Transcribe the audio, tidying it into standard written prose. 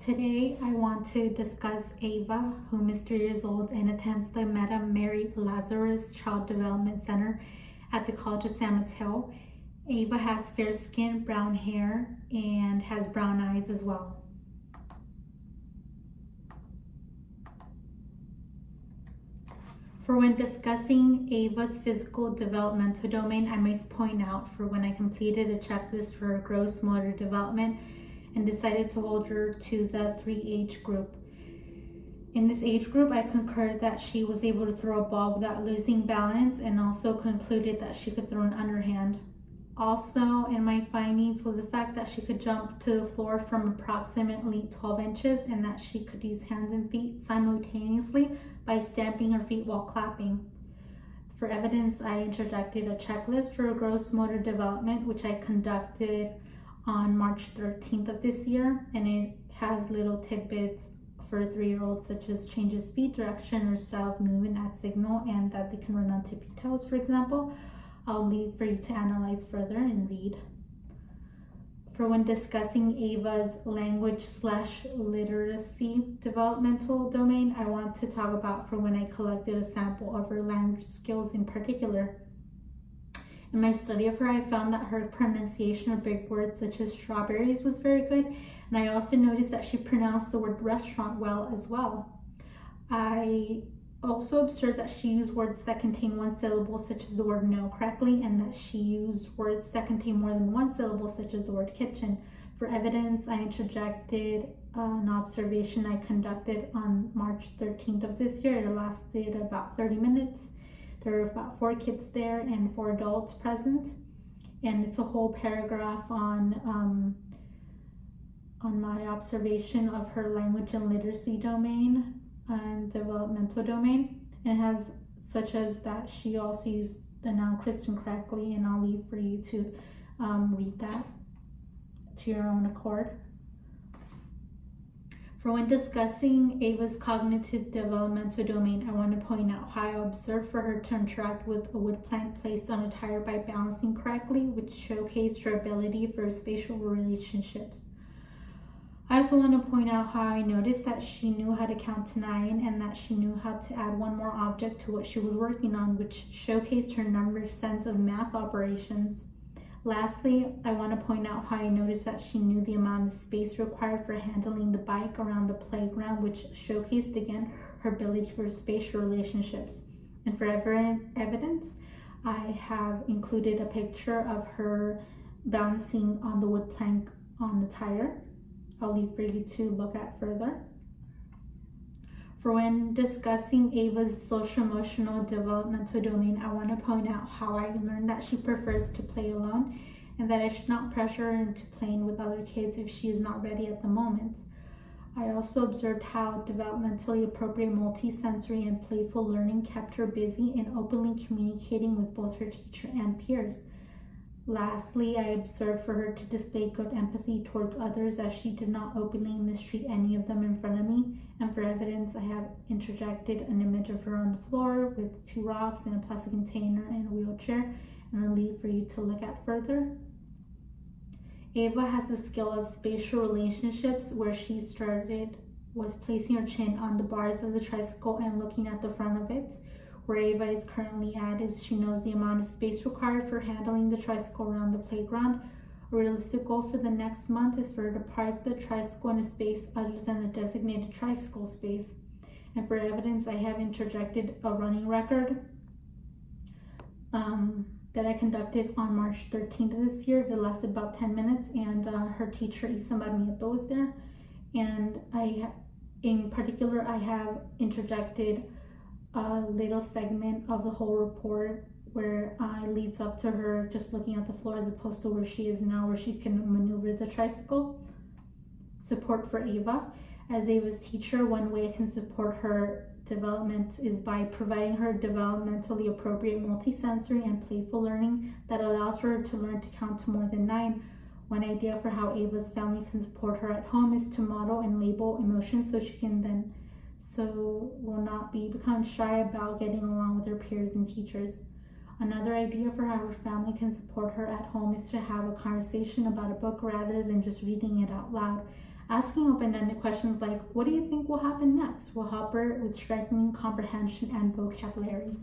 Today, I want to discuss Ava, whom is 3 years old and attends the Madame Mary Lazarus Child Development Center at the College of San Mateo. Ava has fair skin, brown hair, and has brown eyes as well. For when discussing Ava's physical developmental domain, I must point out for when I completed a checklist for her gross motor development and decided to hold her to the 3 age group. In this age group, I concurred that she was able to throw a ball without losing balance and also concluded that she could throw an underhand. Also, in my findings was the fact that she could jump to the floor from approximately 12 inches and that she could use hands and feet simultaneously by stamping her feet while clapping. For evidence, I interjected a checklist for gross motor development, which I conducted on March 13th of this year, and it has little tidbits for 3-year-olds such as change of speed, direction, or style of movement at signal, and that they can run on tippy toes, for example. I'll leave for you to analyze further and read. For when discussing Ava's language/literacy developmental domain, I want to talk about for when I collected a sample of her language skills in particular. In my study of her, I found that her pronunciation of big words such as strawberries was very good, and I also noticed that she pronounced the word restaurant well as well. I also observed that she used words that contain one syllable such as the word no correctly, and that she used words that contain more than one syllable such as the word kitchen. For evidence, I interjected an observation I conducted on March 13th of this year. It lasted about 30 minutes. There were about 4 kids there and 4 adults present, and it's a whole paragraph on my observation of her language and literacy domain and developmental domain. And it has such as that she also used the noun Kristen correctly, and I'll leave for you to read that to your own accord. For when discussing Ava's cognitive developmental domain, I want to point out how I observed for her to interact with a wood plank placed on a tire by balancing correctly, which showcased her ability for spatial relationships. I also want to point out how I noticed that she knew how to count to 9 and that she knew how to add one more object to what she was working on, which showcased her number sense of math operations. Lastly, I want to point out how I noticed that she knew the amount of space required for handling the bike around the playground, which showcased again her ability for spatial relationships. And for evidence, I have included a picture of her balancing on the wood plank on the tire. I'll leave for you to look at further. For when discussing Ava's social-emotional developmental domain, I want to point out how I learned that she prefers to play alone and that I should not pressure her into playing with other kids if she is not ready at the moment. I also observed how developmentally appropriate multisensory and playful learning kept her busy and openly communicating with both her teacher and peers. Lastly, I observed for her to display good empathy towards others as she did not openly mistreat any of them in front of me. And for evidence, I have interjected an image of her on the floor with 2 rocks and a plastic container and a wheelchair, and I'll leave for you to look at further. Ava has the skill of spatial relationships where she started was placing her chin on the bars of the tricycle and looking at the front of it. Where Ava is currently at is she knows the amount of space required for handling the tricycle around the playground. A realistic goal for the next month is for her to park the tricycle in a space other than the designated tricycle space. And for evidence, I have interjected a running record that I conducted on March 13th of this year. It lasted about 10 minutes, and her teacher, Isa Marmieto, was there. And in particular, I have interjected a little segment of the whole report where leads up to her just looking at the floor as opposed to where she is now, where she can maneuver the tricycle. Support for Ava. As Ava's teacher, one way I can support her development is by providing her developmentally appropriate multisensory and playful learning that allows her to learn to count to more than 9. One idea for how Ava's family can support her at home is to model and label emotions so will not become shy about getting along with her peers and teachers. Another idea for how her family can support her at home is to have a conversation about a book rather than just reading it out loud. asking open-ended questions like, what do you think will happen next, will help her with strengthening comprehension and vocabulary.